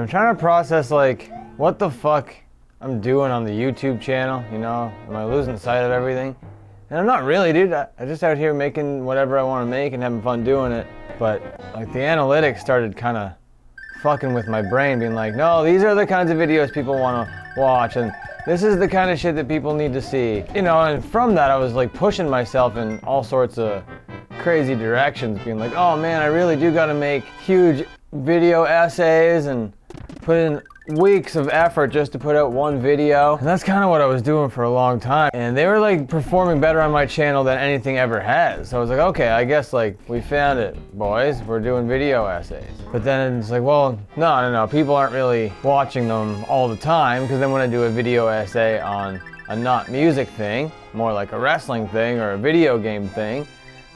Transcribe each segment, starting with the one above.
I'm trying to process like what the fuck I'm doing on the YouTube channel, you know? Am I losing sight of everything? And I'm not really, dude. I'm just out here making whatever I want to make and having fun doing it. But like the analytics started kind of fucking with my brain, being like, no, these are the kinds of videos people want to watch, and this is the kind of shit that people need to see. You know, and from that I was like pushing myself in all sorts of crazy directions, being like, oh man, I really do got to make huge video essays and put in weeks of effort just to put out one video. And that's kind of what I was doing for a long time. And they were like performing better on my channel than anything ever has. So I was like, okay, I guess like we found it, boys. We're doing video essays. But then it's like, well, no. People aren't really watching them all the time, because then when I do a video essay on a not music thing, more like a wrestling thing or a video game thing,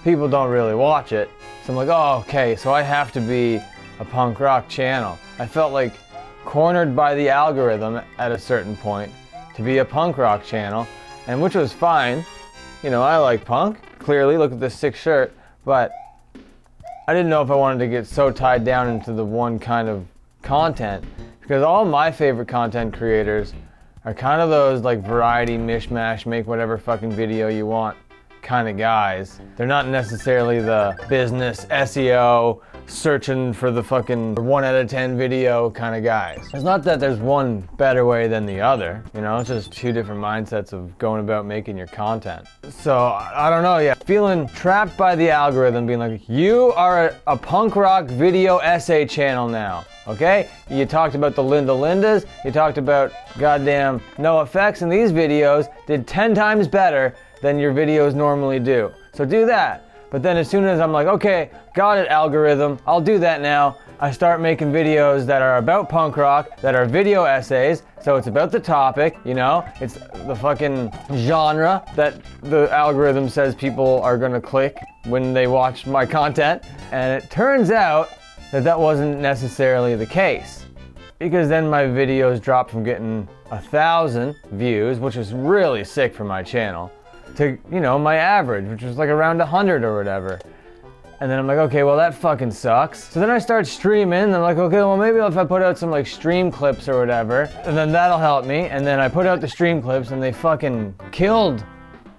people don't really watch it. So I'm like, oh, okay, so I have to be a punk rock channel. I felt like cornered by the algorithm at a certain point to be a punk rock channel, and which was fine. You know, I like punk, clearly, look at this sick shirt, but I didn't know if I wanted to get so tied down into the one kind of content, because all my favorite content creators are kind of those like variety mishmash, make whatever fucking video you want kind of guys. They're not necessarily the business SEO searching for the fucking 1 out of 10 video kind of guys. It's not that there's one better way than the other, you know, it's just two different mindsets of going about making your content. So I don't know, yeah, feeling trapped by the algorithm, being like, you are a punk rock video essay channel now. Okay? You talked about the Lindas, you talked about goddamn NoFX, and these videos did 10 times better than your videos normally do. So do that. But then as soon as I'm like, okay, got it, algorithm, I'll do that now, I start making videos that are about punk rock, that are video essays, so it's about the topic, you know, it's the fucking genre that the algorithm says people are gonna click when they watch my content. And it turns out that that wasn't necessarily the case, because then my videos dropped from getting 1,000 views, which was really sick for my channel, to, you know, my average, which was like around 100 or whatever. And then I'm like, okay, well that fucking sucks. So then I start streaming, and I'm like, okay, well maybe if I put out some like stream clips or whatever, and then that'll help me. And then I put out the stream clips and they fucking killed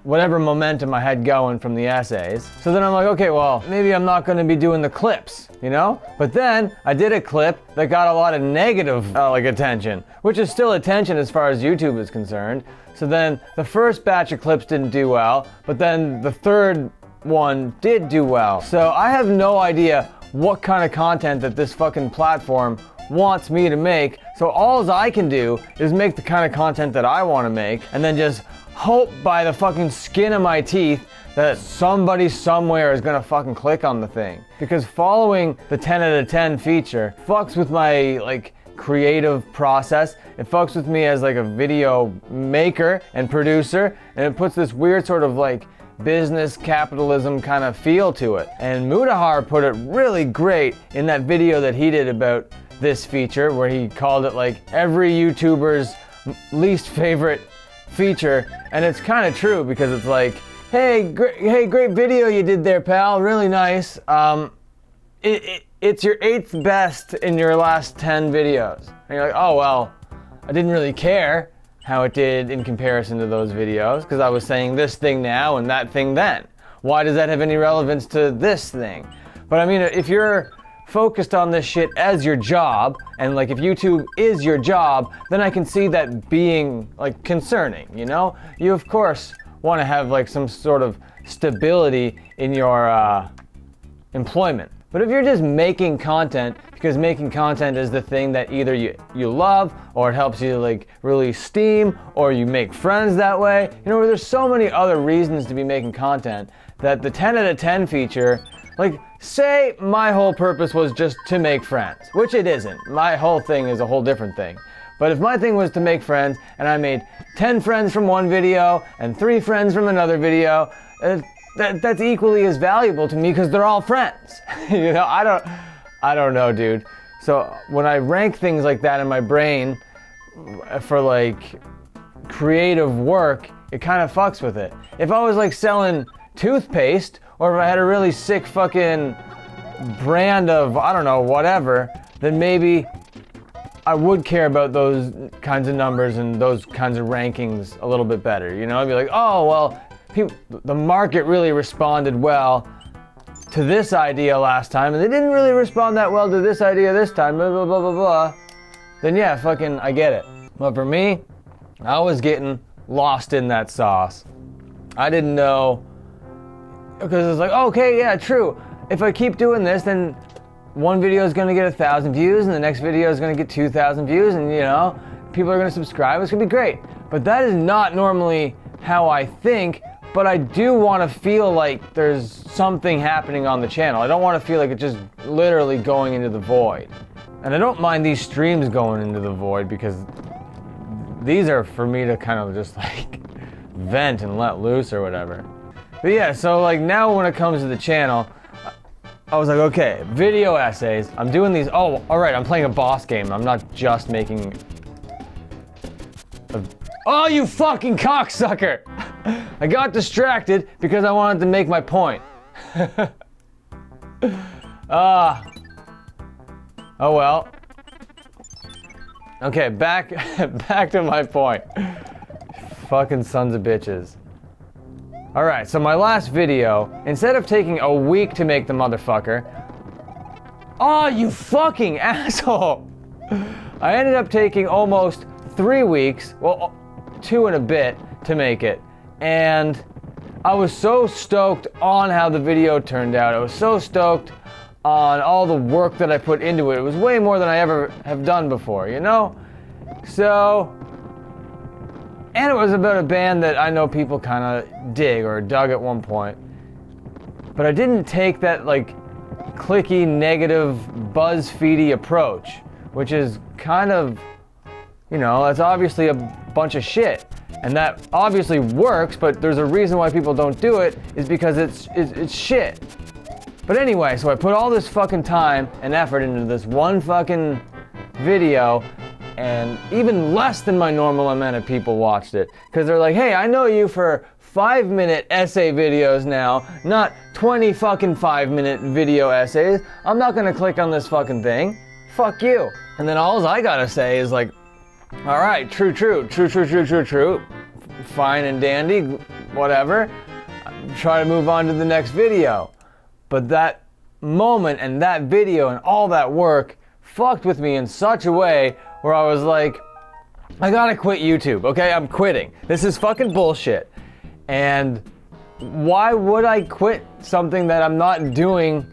whatever momentum I had going from the essays. So then I'm like, okay, well, maybe I'm not gonna be doing the clips, you know? But then I did a clip that got a lot of negative like attention, which is still attention as far as YouTube is concerned. So then the first batch of clips didn't do well, but then the third one did do well. So I have no idea what kind of content that this fucking platform wants me to make. So all I can do is make the kind of content that I want to make, and then just hope by the fucking skin of my teeth that somebody somewhere is gonna fucking click on the thing. Because following the 10 out of 10 feature fucks with my like creative process. It fucks with me as like a video maker and producer, and it puts this weird sort of like business capitalism kind of feel to it. And Mudahar put it really great in that video that he did about this feature, where he called it like every YouTuber's least favorite feature. And it's kind of true, because it's like, hey, great video you did there, pal, really nice. It's your 8th best in your last 10 videos. And you're like, oh, well, I didn't really care how it did in comparison to those videos, because I was saying this thing now and that thing then. Why does that have any relevance to this thing? But I mean, if you're focused on this shit as your job, and like if YouTube is your job, then I can see that being like concerning, you know? You of course want to have like some sort of stability in your employment. But if you're just making content because making content is the thing that either you love, or it helps you like release steam, or you make friends that way, you know, there's so many other reasons to be making content that the 10 out of 10 feature, like say my whole purpose was just to make friends, which it isn't. My whole thing is a whole different thing. But if my thing was to make friends, and I made 10 friends from one video and 3 friends from another video, that's equally as valuable to me, because they're all friends. You know, I don't know, dude. So when I rank things like that in my brain for like creative work, it kind of fucks with it. If I was like selling toothpaste, or if I had a really sick fucking brand of, I don't know, whatever, then maybe I would care about those kinds of numbers and those kinds of rankings a little bit better. You know, I'd be like, oh, well, the market really responded well to this idea last time, and they didn't really respond that well to this idea this time, blah, blah, blah, blah, blah. Then yeah, fucking, I get it. But for me, I was getting lost in that sauce. I didn't know, because it's like, okay, yeah, true. If I keep doing this, then one video is gonna get 1,000 views, and the next video is gonna get 2,000 views, and you know, people are gonna subscribe, it's gonna be great. But that is not normally how I think, but I do wanna feel like there's something happening on the channel. I don't wanna feel like it's just literally going into the void. And I don't mind these streams going into the void, because these are for me to kind of just like vent and let loose or whatever. But yeah, so like now when it comes to the channel, I was like, okay, video essays. I'm doing these. Oh, all right, I'm playing a boss game. I'm not just making oh, you fucking cocksucker! I got distracted because I wanted to make my point. Oh well. Okay, back to my point. Fucking sons of bitches. Alright, so my last video, instead of taking a week to make the motherfucker, oh, you fucking asshole! I ended up taking almost 3 weeks, well, 2 and a bit to make it, and I was so stoked on how the video turned out. I was so stoked on all the work that I put into it. It was way more than I ever have done before, you know? So, and it was about a band that I know people kind of dig or dug at one point. But I didn't take that like clicky, negative, BuzzFeedy approach, which is kind of, you know, that's obviously a bunch of shit. And that obviously works, but there's a reason why people don't do it, is because it's shit. But anyway, so I put all this fucking time and effort into this one fucking video, and even less than my normal amount of people watched it. Because they're like, hey, I know you for 5-minute essay videos now, not 20 fucking 5-minute video essays. I'm not gonna click on this fucking thing. Fuck you. And then all I gotta say is like, all right, true. Fine and dandy, whatever. Try to move on to the next video. But that moment and that video and all that work fucked with me in such a way where I was like, I gotta quit YouTube, okay? I'm quitting. This is fucking bullshit. And why would I quit something that I'm not doing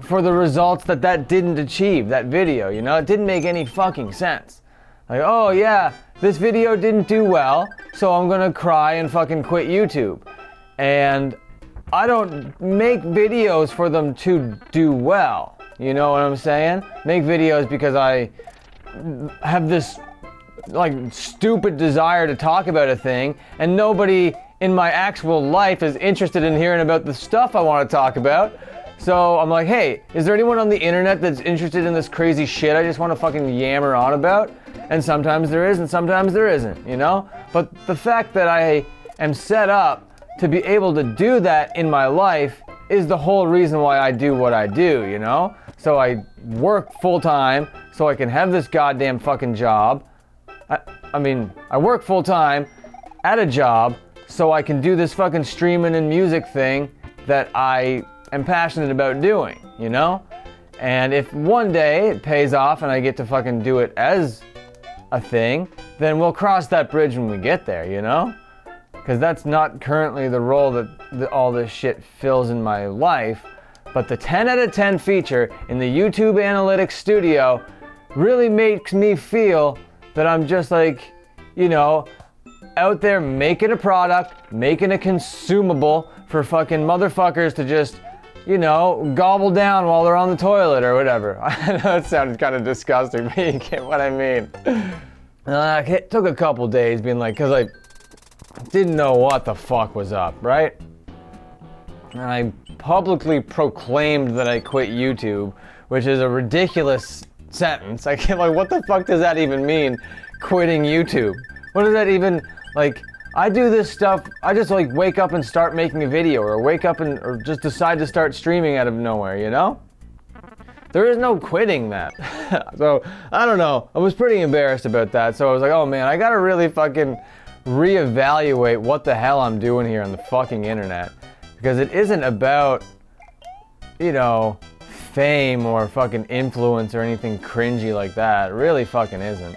for the results that didn't achieve, that video, you know? It didn't make any fucking sense. Like, oh yeah, this video didn't do well, so I'm gonna cry and fucking quit YouTube. And I don't make videos for them to do well. You know what I'm saying? Make videos because I have this like stupid desire to talk about a thing, and nobody in my actual life is interested in hearing about the stuff I want to talk about. So I'm like, hey, is there anyone on the internet that's interested in this crazy shit I just want to fucking yammer on about? And sometimes there is and sometimes there isn't, you know? But the fact that I am set up to be able to do that in my life is the whole reason why I do what I do, you know? So I work full time so I can have this goddamn fucking job. I mean, I work full time at a job so I can do this fucking streaming and music thing that I am passionate about doing, you know? And if one day it pays off and I get to fucking do it as a thing, then we'll cross that bridge when we get there, you know? Because that's not currently the role that all this shit fills in my life. But the 10 out of 10 feature in the YouTube Analytics Studio really makes me feel that I'm just like, you know, out there making a product, making a consumable for fucking motherfuckers to just, you know, gobble down while they're on the toilet or whatever. I know that sounded kind of disgusting, but you get what I mean. It took a couple days being like, because I didn't know what the fuck was up, right? And I publicly proclaimed that I quit YouTube, which is a ridiculous sentence. I can't, like, what the fuck does that even mean, quitting YouTube? What does that even, like, I do this stuff, I just like wake up and start making a video, or wake up and, or just decide to start streaming out of nowhere, you know? There is no quitting that. So, I don't know. I was pretty embarrassed about that. So I was like, oh man, I gotta really fucking reevaluate what the hell I'm doing here on the fucking internet. Because it isn't about, you know, fame or fucking influence or anything cringy like that. It really fucking isn't.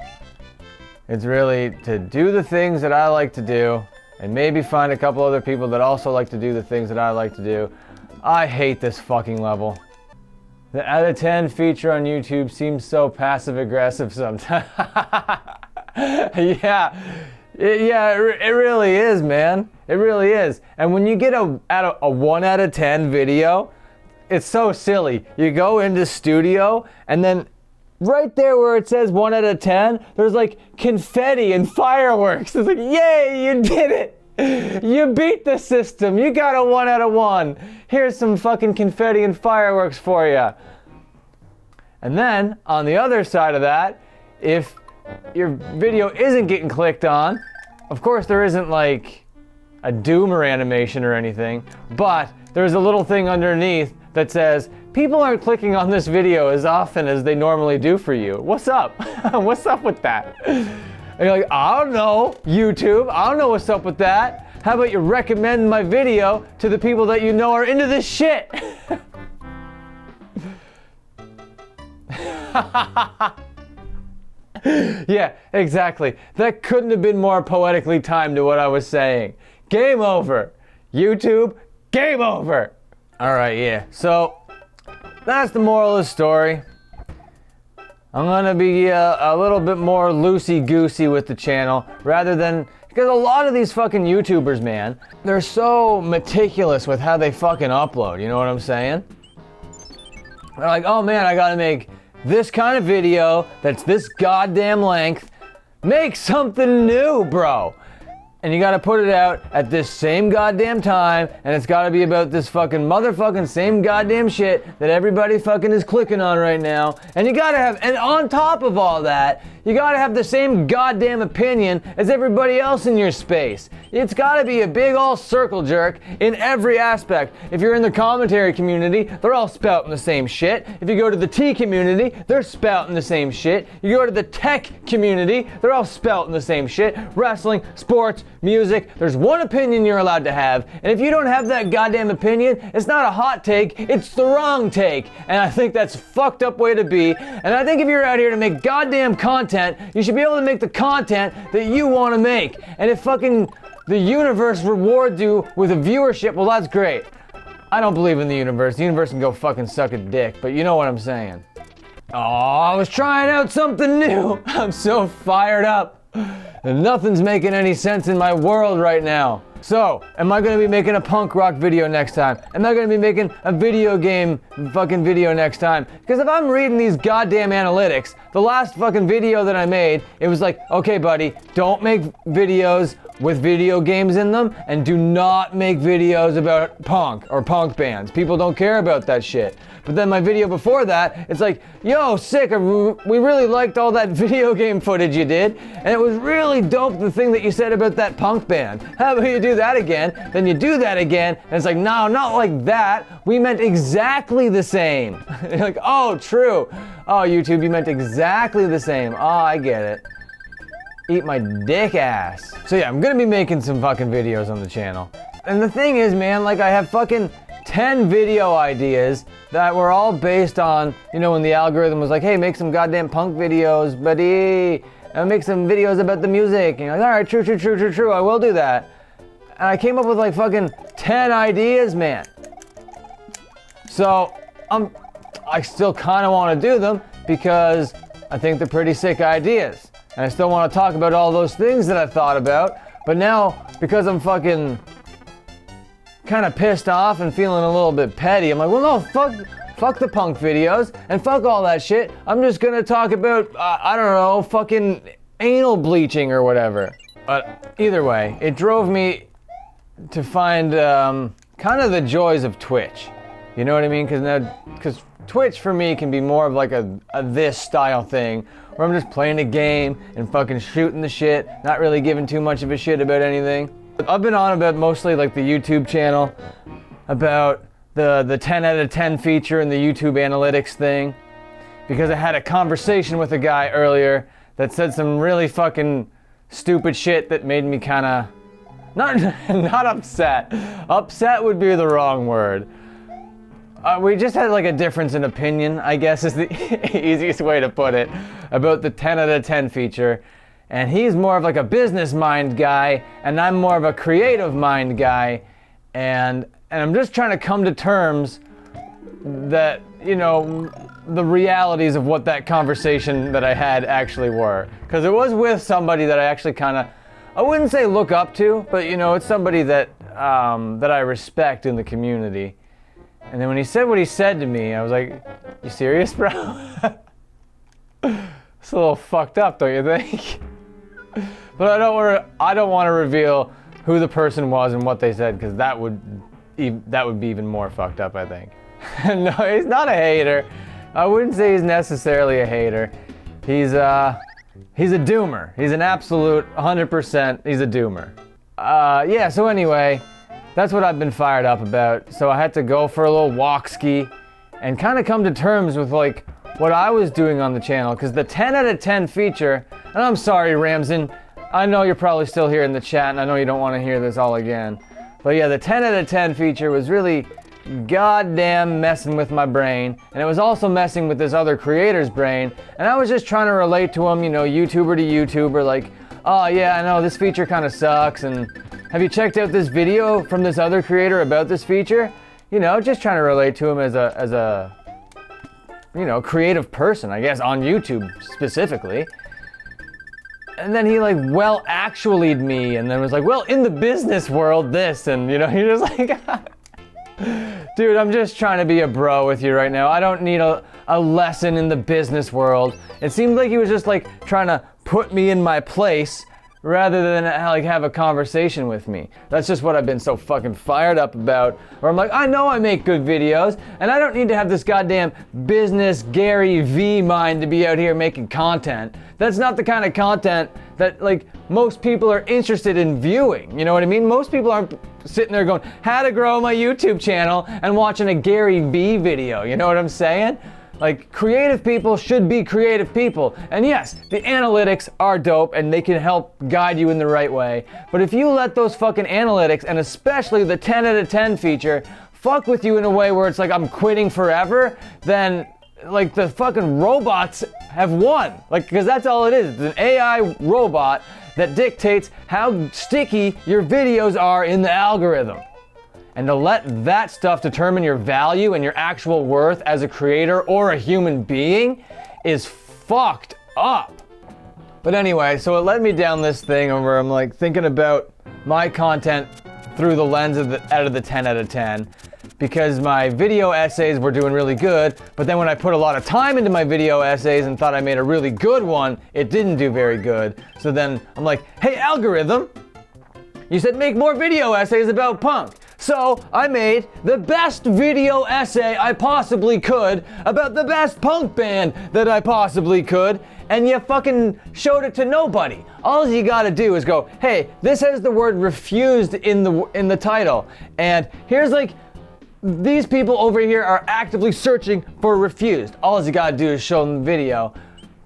It's really to do the things that I like to do and maybe find a couple other people that also like to do the things that I like to do. I hate this fucking level. The out of 10 feature on YouTube seems so passive aggressive sometimes. Yeah. It really is, man. It really is. And when you get a 1 out of 10 video, it's so silly. You go into studio and then right there where it says 1 out of 10, there's like confetti and fireworks. It's like, yay, you did it. You beat the system. You got a 1 out of 1. Here's some fucking confetti and fireworks for you. And then on the other side of that, if your video isn't getting clicked on, of course there isn't like a doomer animation or anything, but there's a little thing underneath that says, people aren't clicking on this video as often as they normally do for you. What's up? What's up with that? And you're like, I don't know, YouTube. I don't know what's up with that. How about you recommend my video to the people that you know are into this shit? Yeah, exactly. That couldn't have been more poetically timed to what I was saying. Game over. YouTube, game over. All right, yeah. So that's the moral of the story. I'm gonna be a little bit more loosey-goosey with the channel rather than, because a lot of these fucking YouTubers, man, they're so meticulous with how they fucking upload, you know what I'm saying? They're like, oh man, I gotta make this kind of video that's this goddamn length. Make something new, bro. And you gotta put it out at this same goddamn time, and it's gotta be about this fucking motherfucking same goddamn shit that everybody fucking is clicking on right now. And you gotta have, and on top of all that, you gotta have the same goddamn opinion as everybody else in your space. It's gotta be a big ol' circle jerk in every aspect. If you're in the commentary community, they're all spouting the same shit. If you go to the tea community, they're spouting the same shit. You go to the tech community, they're all spouting the same shit. Wrestling, sports, music, there's one opinion you're allowed to have, and if you don't have that goddamn opinion, it's not a hot take, it's the wrong take. And I think that's a fucked up way to be, and I think if you're out here to make goddamn content, you should be able to make the content that you want to make. And if fucking the universe rewards you with a viewership, well, that's great. I don't believe in the universe. The universe can go fucking suck a dick, but you know what I'm saying. Oh, I was trying out something new. I'm so fired up. And nothing's making any sense in my world right now. So, am I gonna be making a punk rock video next time? Am I gonna be making a video game fucking video next time? Because if I'm reading these goddamn analytics, the last fucking video that I made, it was like, okay buddy, don't make videos with video games in them, and do not make videos about punk or punk bands. People don't care about that shit. But then my video before that, it's like, yo, sick, we really liked all that video game footage you did, and it was really dope the thing that you said about that punk band. How about you do that again? Then you do that again, and it's like, no, not like that. We meant exactly the same. You're like, oh, true. Oh, YouTube, you meant exactly the same. Oh, I get it. Eat my dick ass. So yeah, I'm gonna be making some fucking videos on the channel. And the thing is, man, like I have fucking 10 video ideas that were all based on, you know, when the algorithm was like, hey, make some goddamn punk videos, buddy. And make some videos about the music. And you're like, all right, true, I will do that. And I came up with like fucking 10 ideas, man. So I still kind of want to do them because I think they're pretty sick ideas. And I still want to talk about all those things that I thought about. But now, because I'm fucking kind of pissed off and feeling a little bit petty, I'm like, well, no, fuck the punk videos and fuck all that shit. I'm just going to talk about, I don't know, fucking anal bleaching or whatever. But either way, it drove me to find kind of the joys of Twitch. You know what I mean? Because Twitch for me can be more of like a this style thing, where I'm just playing a game and fucking shooting the shit, not really giving too much of a shit about anything. I've been on about mostly like the YouTube channel, about the 10 out of 10 feature and the YouTube analytics thing. because I had a conversation with a guy earlier that said some really fucking stupid shit that made me kind of not upset. Upset would be the wrong word. We just had like a difference in opinion, I guess is the easiest way to put it, about the 10 out of 10 feature. And he's more of like a business mind guy, and I'm more of a creative mind guy. And I'm just trying to come to terms that, you know, the realities of what that conversation that I had actually were. Because it was with somebody that I actually kind of, I wouldn't say look up to, but you know, it's somebody that that I respect in the community. And then when he said what he said to me, I was like, you serious, bro? It's a little fucked up, don't you think? But I don't want to reveal who the person was and what they said, because that would be even more fucked up, I think. No, he's not a hater. I wouldn't say he's necessarily a hater. He's a doomer. He's an absolute 100%. He's a doomer. Yeah. So anyway, that's what I've been fired up about. So I had to go for a little walk ski and kind of come to terms with like what I was doing on the channel, because the 10 out of 10 feature, and I'm sorry, Ramsden, I know you're probably still here in the chat, and I know you don't want to hear this all again. But yeah, the 10 out of 10 feature was really goddamn messing with my brain, and it was also messing with this other creator's brain, and I was just trying to relate to him, you know, YouTuber to YouTuber, like, oh yeah, I know this feature kind of sucks, and have you checked out this video from this other creator about this feature? You know, just trying to relate to him as a you know, creative person, I guess, on YouTube specifically. And then he like well actually'd me, and then was like, well, in the business world this, and you know, he was like dude, I'm just trying to be a bro with you right now. I don't need a lesson in the business world. It seemed like he was just like trying to put me in my place rather than like have a conversation with me. That's just what I've been so fucking fired up about. Where I'm like, I know I make good videos, and I don't need to have this goddamn business Gary V mind to be out here making content. That's not the kind of content that like most people are interested in viewing. You know what I mean? Most people aren't sitting there going, how to grow my YouTube channel, and watching a Gary V video. You know what I'm saying? Like, creative people should be creative people. And yes, the analytics are dope and they can help guide you in the right way. But if you let those fucking analytics, and especially the 10 out of 10 feature, fuck with you in a way where it's like I'm quitting forever, then like the fucking robots have won. Like, because that's all it is. It's an AI robot that dictates how sticky your videos are in the algorithm. And to let that stuff determine your value and your actual worth as a creator or a human being is fucked up. But anyway, so it led me down this thing where I'm like thinking about my content through the lens of out of the 10 out of 10, because my video essays were doing really good, but then when I put a lot of time into my video essays and thought I made a really good one, it didn't do very good. So then I'm like, hey algorithm, you said make more video essays about punk. So I made the best video essay I possibly could about the best punk band that I possibly could, and you fucking showed it to nobody. All you gotta do is go, hey, this has the word refused in the title, and here's like, these people over here are actively searching for refused. All you gotta do is show them the video.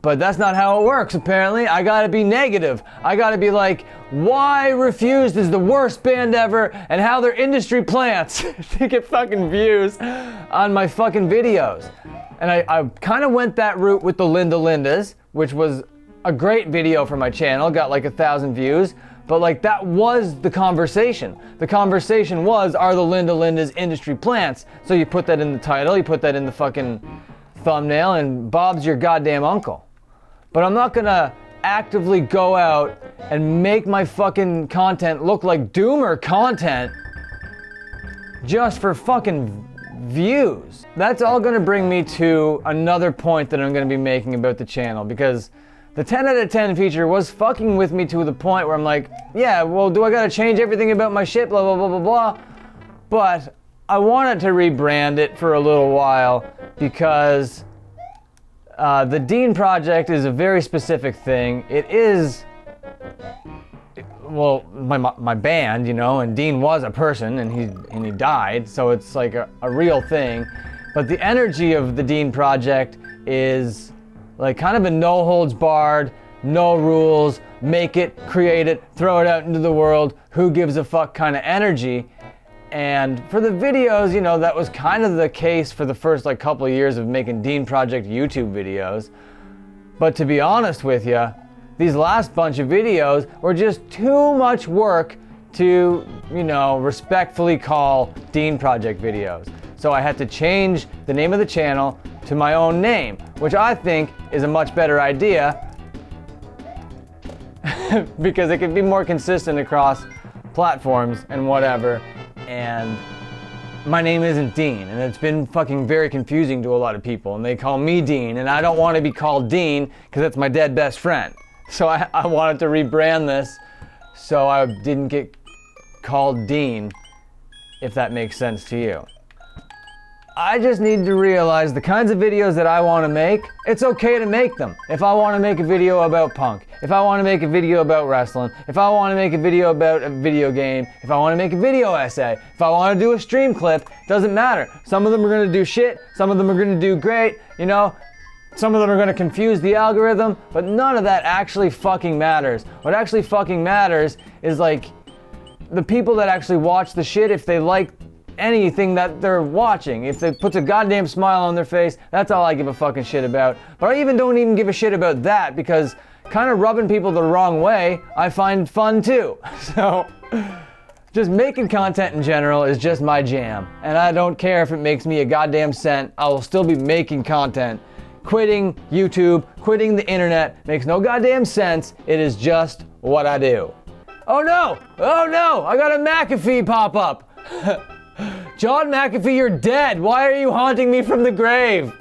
But that's not how it works, apparently. I gotta be negative. I gotta be like, why Refused is the worst band ever, and how they're industry plants to get fucking views on my fucking videos. And I kind of went that route with the Linda Lindas, which was a great video for my channel, got like 1,000 views. But like, that was the conversation. The conversation was, are the Linda Lindas industry plants? So you put that in the title, you put that in the fucking thumbnail, and Bob's your goddamn uncle. But I'm not gonna actively go out and make my fucking content look like doomer content just for fucking views. That's all gonna bring me to another point that I'm gonna be making about the channel, because the 10 out of 10 feature was fucking with me to the point where I'm like, yeah, well, do I gotta change everything about my shit, blah, blah, blah, blah, blah. But I wanted to rebrand it for a little while, because the Dean Project is a very specific thing. It is, well, my band, you know, and Dean was a person, and he died, so it's like a real thing. But the energy of the Dean Project is like kind of a no holds barred, no rules, make it, create it, throw it out into the world, who gives a fuck kind of energy. And for the videos, you know, that was kind of the case for the first like couple of years of making Dean Project YouTube videos. But to be honest with you, these last bunch of videos were just too much work to, you know, respectfully call Dean Project videos. So I had to change the name of the channel to my own name, which I think is a much better idea because it can be more consistent across platforms and whatever. And my name isn't Dean, and it's been fucking very confusing to a lot of people, and they call me Dean, and I don't want to be called Dean because that's my dead best friend. So I wanted to rebrand this so I didn't get called Dean, if that makes sense to you. I just need to realize the kinds of videos that I want to make, it's okay to make them. If I want to make a video about punk, if I want to make a video about wrestling, if I want to make a video about a video game, if I want to make a video essay, if I want to do a stream clip, doesn't matter. Some of them are going to do shit, some of them are going to do great, you know. Some of them are going to confuse the algorithm, but none of that actually fucking matters. What actually fucking matters is like the people that actually watch the shit, if they like anything that they're watching, if it puts a goddamn smile on their face, that's all I give a fucking shit about. But I don't even give a shit about that because kind of rubbing people the wrong way, I find fun too. So just making content in general is just my jam. And I don't care if it makes me a goddamn cent, I will still be making content. Quitting YouTube, quitting the internet makes no goddamn sense. It is just what I do. Oh no, I got a McAfee pop up. John McAfee, you're dead. Why are you haunting me from the grave?